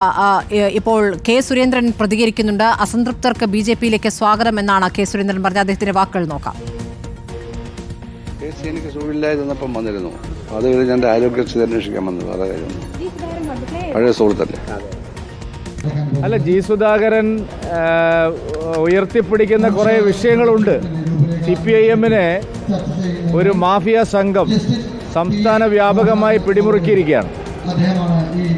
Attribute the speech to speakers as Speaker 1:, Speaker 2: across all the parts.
Speaker 1: ഇപ്പോൾ കെ സുരേന്ദ്രൻ പ്രതികരിക്കുന്നുണ്ട്. അസംതൃപ്തർക്ക് ബിജെപിയിലേക്ക് സ്വാഗതം എന്നാണ് കെ സുരേന്ദ്രൻ പറഞ്ഞ അദ്ദേഹത്തിന്റെ വാക്കുകൾ നോക്കാം.
Speaker 2: എനിക്ക് സുഖമില്ലായിരുന്നപ്പം വന്നിരുന്നു. അത് കഴിഞ്ഞ് എൻ്റെ ആരോഗ്യസ്ഥിതി അന്വേഷിക്കാൻ വന്നത് വേറെ കാര്യമൊന്നും. പഴയ സുഹൃത്തല്ലേ.
Speaker 3: അല്ല, ജി സുധാകരൻ ഉയർത്തിപ്പിടിക്കുന്ന കുറേ വിഷയങ്ങളുണ്ട്. CPIM-നെ ഒരു മാഫിയ സംഘം സംസ്ഥാന വ്യാപകമായി പിടിമുറുക്കിയിരിക്കുകയാണ്.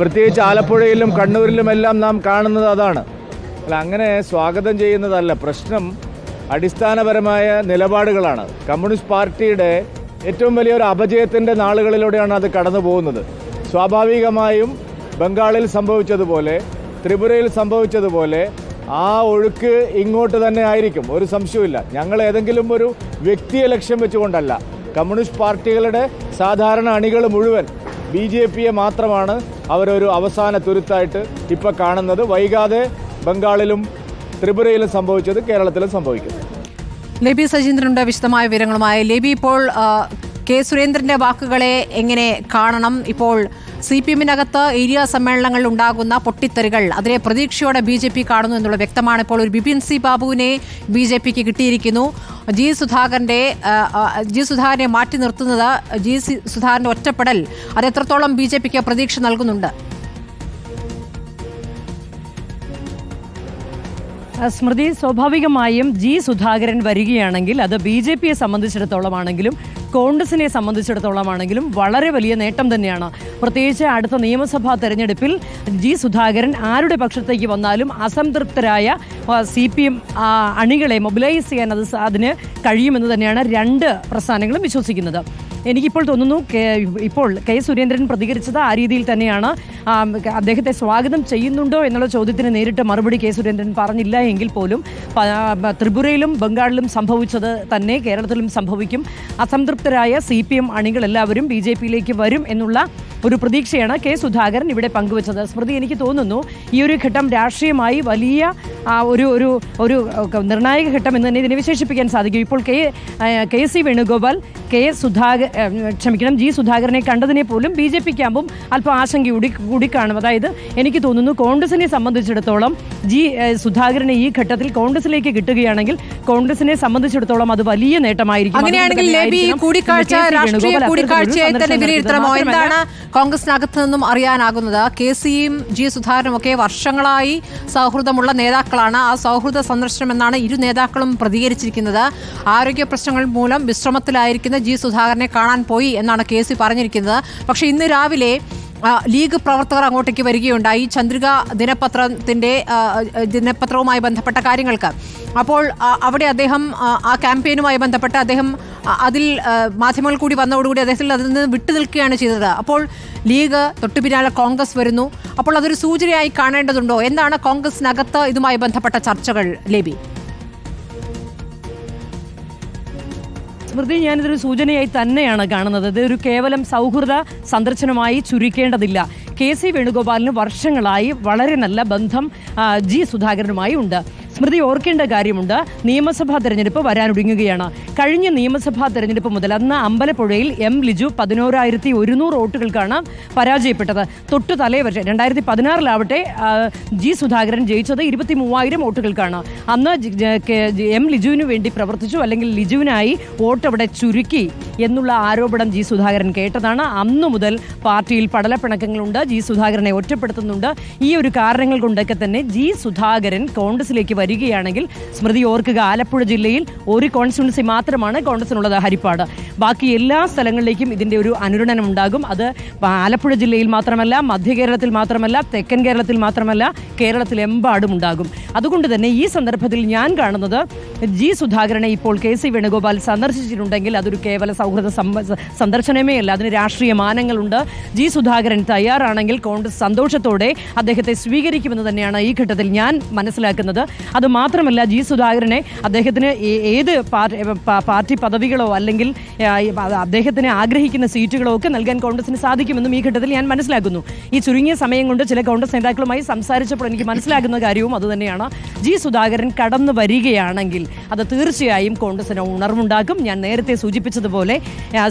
Speaker 3: പ്രത്യേകിച്ച് ആലപ്പുഴയിലും കണ്ണൂരിലുമെല്ലാം നാം കാണുന്നത് അതാണ്. അല്ല, അങ്ങനെ സ്വാഗതം ചെയ്യുന്നതല്ല പ്രശ്നം. അടിസ്ഥാനപരമായ നിലപാടുകളാണ്. കമ്മ്യൂണിസ്റ്റ് പാർട്ടിയുടെ ഏറ്റവും വലിയൊരു അപജയത്തിൻ്റെ നാളുകളിലൂടെയാണ് അത് കടന്നു പോകുന്നത്. സ്വാഭാവികമായും ബംഗാളിൽ സംഭവിച്ചതുപോലെ, ത്രിപുരയിൽ സംഭവിച്ചതുപോലെ ആ ഒഴുക്ക് ഇങ്ങോട്ട് തന്നെ ആയിരിക്കും, ഒരു സംശയവുമില്ല. ഞങ്ങൾ ഏതെങ്കിലും ഒരു വ്യക്തിയെ ലക്ഷ്യം വെച്ചുകൊണ്ടല്ല. കമ്മ്യൂണിസ്റ്റ് പാർട്ടികളുടെ സാധാരണ അണികൾ മുഴുവൻ BJP-യെ മാത്രമാണ് അവരൊരു അവസാന തുരുത്തായിട്ട് ഇപ്പോൾ കാണുന്നത്. വൈകാതെ ബംഗാളിലും ത്രിപുരയിലും സംഭവിച്ചത് കേരളത്തിലും സംഭവിക്കും.
Speaker 1: ലേബി സജീന്ദ്രനുണ്ട് വിശദമായ വിവരങ്ങളുമായി. ലേബി, ഇപ്പോൾ കെ സുരേന്ദ്രന്റെ വാക്കുകളെ എങ്ങനെ കാണണം? ഇപ്പോൾ CPM-നകത്ത് ഏരിയ സമ്മേളനങ്ങളിൽ ഉണ്ടാകുന്ന പൊട്ടിത്തെറികൾ അതിനെ പ്രതീക്ഷയോടെ BJP കാണുന്നു എന്നുള്ള വ്യക്തമാണ്. ഇപ്പോൾ ഒരു ബിപിൻ സി ബാബുവിനെ BJPക്ക് കിട്ടിയിരിക്കുന്നു. ജി സുധാകരനെ മാറ്റി നിർത്തുന്നത്, സുധാകരന്റെ ഒറ്റപ്പെടൽ അത് എത്രത്തോളം BJPക്ക് പ്രതീക്ഷ നൽകുന്നുണ്ട്?
Speaker 4: സ്മൃതി, സ്വാഭാവികമായും ജി സുധാകരൻ വരികയാണെങ്കിൽ അത് BJP-യെ സംബന്ധിച്ചിടത്തോളമാണെങ്കിലും കോൺഗ്രസിനെ സംബന്ധിച്ചിടത്തോളമാണെങ്കിലും വളരെ വലിയ നേട്ടം തന്നെയാണ്. പ്രത്യേകിച്ച് അടുത്ത നിയമസഭാ തെരഞ്ഞെടുപ്പിൽ ജി സുധാകരൻ ആരുടെ പക്ഷത്തേക്ക് വന്നാലും അസംതൃപ്തരായ CPM അണികളെ മൊബിലൈസ് ചെയ്യാൻ അതിന് കഴിയുമെന്ന് തന്നെയാണ് രണ്ട് പ്രസ്ഥാനങ്ങളും വിശ്വസിക്കുന്നത്. എനിക്കിപ്പോൾ തോന്നുന്നു ഇപ്പോൾ കെ സുരേന്ദ്രൻ പ്രതികരിച്ചത് ആ രീതിയിൽ തന്നെയാണ്. അദ്ദേഹത്തെ സ്വാഗതം ചെയ്യുന്നുണ്ടോ എന്നുള്ള ചോദ്യത്തിന് നേരിട്ട് മറുപടി കെ സുരേന്ദ്രൻ പറഞ്ഞില്ല എങ്കിൽ പോലും ത്രിപുരയിലും ബംഗാളിലും സംഭവിച്ചത് തന്നെ കേരളത്തിലും സംഭവിക്കും. അസംതൃപ്തരായ CPM അണികളെല്ലാവരും BJP-യിലേക്ക് വരും എന്നുള്ള ഒരു പ്രതീക്ഷയാണ് കെ സുധാകരൻ ഇവിടെ പങ്കുവച്ചത്. സ്മൃതി, എനിക്ക് തോന്നുന്നു ഈ ഒരു ഘട്ടം രാഷ്ട്രീയമായി വലിയ ഒരു നിർണായക ഘട്ടം എന്ന് തന്നെ ഇതിനെ വിശേഷിപ്പിക്കാൻ സാധിക്കും. ഇപ്പോൾ കെ.സി. വേണുഗോപാൽ ജി സുധാകരനെ കണ്ടതിനെ പോലും BJP ക്യാമ്പും അല്പം ആശങ്ക കൂടി കാണും. അതായത് എനിക്ക് തോന്നുന്നു കോൺഗ്രസിനെ സംബന്ധിച്ചിടത്തോളം സുധാകരനെ ഈ ഘട്ടത്തിൽ കോൺഗ്രസിലേക്ക് കിട്ടുകയാണെങ്കിൽ കോൺഗ്രസിനെ സംബന്ധിച്ചിടത്തോളം അത് വലിയ നേട്ടമായിരിക്കും.
Speaker 1: അങ്ങനെയാണെങ്കിൽ എന്താണ് കോൺഗ്രസിനകത്ത് നിന്നും അറിയാനാകുന്നത്? KCയും ജി സുധാകരനും ഒക്കെ വർഷങ്ങളായി സൗഹൃദമുള്ള നേതാക്കളാണ്. ആ സൗഹൃദ സന്ദർശനം എന്നാണ് ഇരു നേതാക്കളും പ്രതികരിച്ചിരിക്കുന്നത്. ആരോഗ്യ പ്രശ്നങ്ങൾ മൂലം വിശ്രമത്തിലായിരിക്കുന്ന ജി സുധാകരനെ കാണാൻ പോയി എന്നാണ് KC പറഞ്ഞിരിക്കുന്നത്. പക്ഷേ ഇന്ന് രാവിലെ ലീഗ് പ്രവർത്തകർ അങ്ങോട്ടേക്ക് വരികയുണ്ടായി ചന്ദ്രിക ദിനപത്രവുമായി ബന്ധപ്പെട്ട കാര്യങ്ങൾക്ക്. അപ്പോൾ അവിടെ അദ്ദേഹം ആ ക്യാമ്പയിനുമായി ബന്ധപ്പെട്ട് അദ്ദേഹം അതിൽ മാധ്യമങ്ങൾ കൂടി വന്നതോടുകൂടി അദ്ദേഹത്തിൽ അതിൽ നിന്ന് വിട്ടു നിൽക്കുകയാണ് ചെയ്തത്. അപ്പോൾ ലീഗ് തൊട്ടു പിന്നാലെ കോൺഗ്രസ് വരുന്നു. അപ്പോൾ അതൊരു സൂചനയായി കാണേണ്ടതുണ്ടോ? എന്താണ് കോൺഗ്രസിനകത്ത് ഇതുമായി ബന്ധപ്പെട്ട ചർച്ചകൾ, ലേബി?
Speaker 4: സ്മൃതി, ഞാനിതൊരു സൂചനയായി തന്നെയാണ് കാണുന്നത്. ഇതൊരു കേവലം സൗഹൃദ സന്ദർശനമായി ചുരുക്കേണ്ടതില്ല. KC വേണുഗോപാലിന് വർഷങ്ങളായി വളരെ നല്ല ബന്ധം ജി സുധാകരനുമായി ഉണ്ട്. സ്മൃതി, ഓർക്കേണ്ട കാര്യമുണ്ട്, നിയമസഭാ തെരഞ്ഞെടുപ്പ് വരാനൊരുങ്ങുകയാണ്. കഴിഞ്ഞ നിയമസഭാ തെരഞ്ഞെടുപ്പ് മുതൽ അന്ന് അമ്പലപ്പുഴയിൽ M. ലിജു 11,100 വോട്ടുകൾക്കാണ് പരാജയപ്പെട്ടത്. തൊട്ടു തലേവർഷം 2016 ജി സുധാകരൻ ജയിച്ചത് 23,000 വോട്ടുകൾക്കാണ്. അന്ന് M. ലിജുവിന് വേണ്ടി പ്രവർത്തിച്ചു, അല്ലെങ്കിൽ ലിജുവിനായി വോട്ട് അവിടെ ചുരുക്കി എന്നുള്ള ആരോപണം ജി സുധാകരൻ കേട്ടതാണ്. അന്നു മുതൽ പാർട്ടിയിൽ പടലപ്പിണക്കങ്ങളുണ്ട്. ജി സുധാകരനെ ഒറ്റപ്പെടുത്തുന്നുണ്ട്. ഈ ഒരു കാരണങ്ങൾ കൊണ്ടൊക്കെ തന്നെ ജി സുധാകരൻ കോൺഗ്രസിലേക്ക് വരികയാണെങ്കിൽ, സ്മൃതി ഓർക്കുക, ആലപ്പുഴ ജില്ലയിൽ ഒരു കോൺസ്റ്റിറ്റ്യുവൻസി മാത്രമാണ് കോൺഗ്രസിനുള്ളത്, ഹരിപ്പാട്. ബാക്കി എല്ലാ സ്ഥലങ്ങളിലേക്കും ഇതിൻ്റെ ഒരു അനുരണനം ഉണ്ടാകും. അത് ആലപ്പുഴ ജില്ലയിൽ മാത്രമല്ല, മധ്യ കേരളത്തിൽ മാത്രമല്ല, തെക്കൻ കേരളത്തിൽ മാത്രമല്ല, കേരളത്തിലെമ്പാടും ഉണ്ടാകും. അതുകൊണ്ട് തന്നെ ഈ സന്ദർഭത്തിൽ ഞാൻ കാണുന്നത്, ജി സുധാകരനെ ഇപ്പോൾ KC വേണുഗോപാൽ സന്ദർശിച്ചിട്ടുണ്ടെങ്കിൽ അതൊരു കേവല സൗഹൃദ സന്ദർശനമേ അല്ല, അതിന് രാഷ്ട്രീയ മാനങ്ങളുണ്ട്. ജി സുധാകരൻ തയ്യാറാണെങ്കിൽ കോൺഗ്രസ് സന്തോഷത്തോടെ അദ്ദേഹത്തെ സ്വീകരിക്കുമെന്ന് തന്നെയാണ് ഈ ഘട്ടത്തിൽ ഞാൻ മനസ്സിലാക്കുന്നത്. അതുമാത്രമല്ല, ജി സുധാകരനെ അദ്ദേഹത്തിന് ഏത് പാർട്ടി പദവികളോ അല്ലെങ്കിൽ അദ്ദേഹത്തിന് ആഗ്രഹിക്കുന്ന സീറ്റുകളോ ഒക്കെ നൽകാൻ കോൺഗ്രസിന് സാധിക്കുമെന്നും ഈ ഘട്ടത്തിൽ ഞാൻ മനസ്സിലാക്കുന്നു. ഈ ചുരുങ്ങിയ സമയം കൊണ്ട് ചില കോൺഗ്രസ് നേതാക്കളുമായി സംസാരിച്ചപ്പോൾ എനിക്ക് മനസ്സിലാകുന്ന കാര്യവും അതുതന്നെയാണ്. ജി സുധാകരൻ കടന്നു വരികയാണെങ്കിൽ അത് തീർച്ചയായും കോൺഗ്രസിന് ഉണർവുണ്ടാക്കും. ഞാൻ നേരത്തെ സൂചിപ്പിച്ചതുപോലെ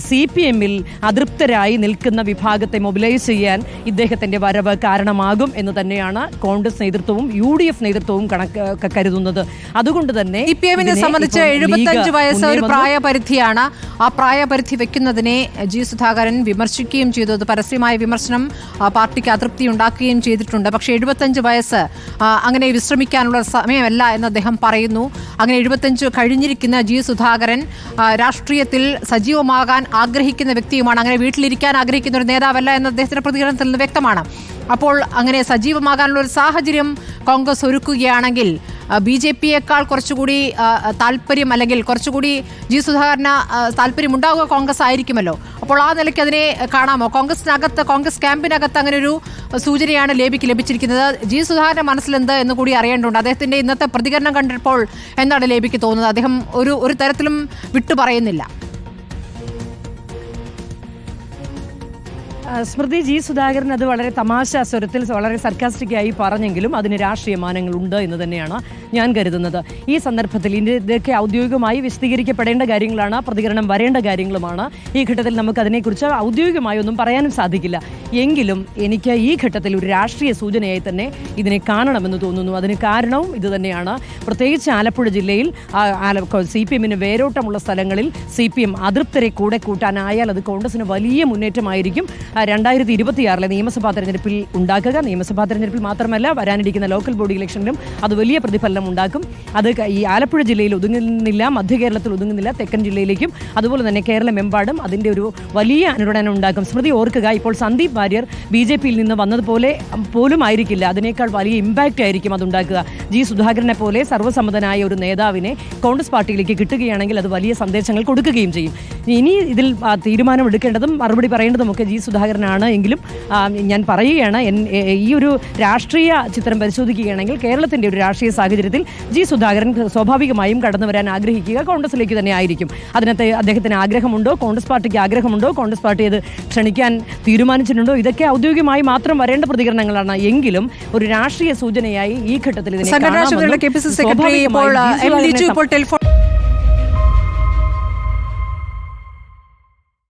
Speaker 4: CPM-ൽ അതൃപ്തരായി നിൽക്കുന്ന വിഭാഗത്തെ മൊബിലൈസ് ചെയ്യാൻ ഇദ്ദേഹത്തിന്റെ വരവ് കാരണമാകും എന്ന് തന്നെയാണ് കോൺഗ്രസ് നേതൃത്വവും UDF നേതൃത്വവും കരുതുന്നത്. അതുകൊണ്ട് തന്നെ
Speaker 1: CPM-നെ സംബന്ധിച്ച് 75 വയസ്സ് ഒരു പ്രായപരിധിയാണ്. ആ പ്രായപരിധി വെക്കുന്നതിനെ ജി സുധാകരൻ വിമർശിക്കുകയും ചെയ്തു. അത് പരസ്യമായ വിമർശനം പാർട്ടിക്ക് അതൃപ്തി ഉണ്ടാക്കുകയും ചെയ്തിട്ടുണ്ട്. പക്ഷേ 75 വയസ്സ് അങ്ങനെ വിശ്രമിക്കാനുള്ള സമയമല്ല എന്ന് അദ്ദേഹം പറയുന്നു. അങ്ങനെ 75 കഴിഞ്ഞിരിക്കുന്ന ജി സുധാകരൻ രാഷ്ട്രീയത്തിൽ സജീവമാകാൻ ആഗ്രഹിക്കുന്ന വ്യക്തിയുമാണ്. അങ്ങനെ വീട്ടിലിരിക്കാൻ ആഗ്രഹിക്കുന്ന ഒരു നേതാവല്ല എന്ന് അദ്ദേഹത്തിന്റെ പ്രതികരണത്തിൽ നിന്ന് വ്യക്തമാണ്. അപ്പോൾ അങ്ങനെ സജീവമാകാനുള്ള ഒരു സാഹചര്യം കോൺഗ്രസ് ഒരുക്കുകയാണെങ്കിൽ BJP-യേക്കാൾ കുറച്ചുകൂടി താല്പര്യം അല്ലെങ്കിൽ കുറച്ചുകൂടി ജി സുധാകരന് താല്പര്യമുണ്ടാകുക കോൺഗ്രസ് ആയിരിക്കുമല്ലോ. അപ്പോൾ ആ നിലയ്ക്ക് അതിനെ കാണാമോ? കോൺഗ്രസ് ക്യാമ്പിനകത്ത് അങ്ങനെ ഒരു സൂചനയാണ് ലഭിച്ചിരിക്കുന്നത്. ജി സുധാകരന്റെ മനസ്സിലെന്ത് എന്ന് കൂടി അറിയേണ്ടതുണ്ട്. അദ്ദേഹത്തിന്റെ ഇന്നത്തെ പ്രതികരണം കണ്ടപ്പോൾ എന്താണ് ലേബിക്ക് തോന്നുന്നത്? അദ്ദേഹം ഒരു തരത്തിലും വിട്ടു പറയുന്നില്ല.
Speaker 4: സ്മൃതി, ജി സുധാകരൻ അത് വളരെ തമാശ സ്വരത്തിൽ വളരെ സർക്കാസ്റ്റിക്കായി പറഞ്ഞെങ്കിലും അതിന് രാഷ്ട്രീയ മാനങ്ങളുണ്ട് എന്ന് തന്നെയാണ് ഞാൻ കരുതുന്നത്. ഈ സന്ദർഭത്തിൽ ഇതൊക്കെ ഔദ്യോഗികമായി വിശദീകരിക്കപ്പെടേണ്ട കാര്യങ്ങളാണ്, പ്രതികരണം വരേണ്ട കാര്യങ്ങളുമാണ്. ഈ ഘട്ടത്തിൽ നമുക്ക് അതിനെക്കുറിച്ച് ഔദ്യോഗികമായി ഒന്നും പറയാനും സാധിക്കില്ല. എങ്കിലും എനിക്ക് ഈ ഘട്ടത്തിൽ ഒരു രാഷ്ട്രീയ സൂചനയായി തന്നെ ഇതിനെ കാണണമെന്ന് തോന്നുന്നു. അതിന് കാരണവും ഇത് തന്നെയാണ്. പ്രത്യേകിച്ച് ആലപ്പുഴ ജില്ലയിൽ CPM-ന് വേരോട്ടമുള്ള സ്ഥലങ്ങളിൽ CPM അതൃപ്തരെ കൂടെ കൂട്ടാനായാൽ അത് കോൺഗ്രസിന് വലിയ മുന്നേറ്റമായിരിക്കും. 2026 നിയമസഭാ തെരഞ്ഞെടുപ്പിൽ ഉണ്ടാക്കുക. നിയമസഭാ തെരഞ്ഞെടുപ്പിൽ മാത്രമല്ല, വരാനിരിക്കുന്ന ലോക്കൽ ബോഡി ഇലക്ഷനിലും അത് വലിയ പ്രതിഫലനം ഉണ്ടാക്കും. അത് ഈ ആലപ്പുഴ ജില്ലയിൽ ഒതുങ്ങുന്നില്ല, മധ്യ കേരളത്തിൽ ഒതുങ്ങുന്നില്ല, തെക്കൻ ജില്ലയിലേക്കും അതുപോലെ തന്നെ കേരളമെമ്പാടും അതിൻ്റെ ഒരു വലിയ അനുരണനം ഉണ്ടാക്കും. സ്മൃതി ഓർക്കുക, ഇപ്പോൾ സന്ദീപ് വാര്യർ BJP-യിൽ നിന്ന് വന്നതുപോലെ പോലും ആയിരിക്കില്ല, അതിനേക്കാൾ വലിയ ഇമ്പാക്റ്റ് ആയിരിക്കും അതുണ്ടാക്കുക. ജി സുധാകരനെ പോലെ സർവ്വസമ്മതനായ ഒരു നേതാവിനെ കോൺഗ്രസ് പാർട്ടിയിലേക്ക് കിട്ടുകയാണെങ്കിൽ അത് വലിയ സന്ദേശങ്ങൾ കൊടുക്കുകയും ചെയ്യും. ഇനി ഇതിൽ തീരുമാനമെടുക്കേണ്ടതും മറുപടി പറയേണ്ടതുമൊക്കെ ജി സുധാകരനാണ്. എങ്കിലും ഞാൻ പറയുകയാണ്, ഈ ഒരു രാഷ്ട്രീയ ചിത്രം പരിശോധിക്കുകയാണെങ്കിൽ കേരളത്തിൻ്റെ ഒരു രാഷ്ട്രീയ സാഹചര്യത്തിൽ ജി സുധാകരൻ സ്വാഭാവികമായും കടന്നു വരാൻ ആഗ്രഹിക്കുക കോൺഗ്രസിലേക്ക് തന്നെ ആയിരിക്കും. അതിനകത്ത് അദ്ദേഹത്തിന് ആഗ്രഹമുണ്ടോ, കോൺഗ്രസ് പാർട്ടിക്ക് ആഗ്രഹമുണ്ടോ, കോൺഗ്രസ് പാർട്ടി അത് ക്ഷണിക്കാൻ തീരുമാനിച്ചിട്ടുണ്ടോ, ഇതൊക്കെ ഔദ്യോഗികമായി മാത്രം വരേണ്ട പ്രതികരണങ്ങളാണ്. എങ്കിലും ഒരു രാഷ്ട്രീയ സൂചനയായി ഈ ഘട്ടത്തിൽ ഇതിനെ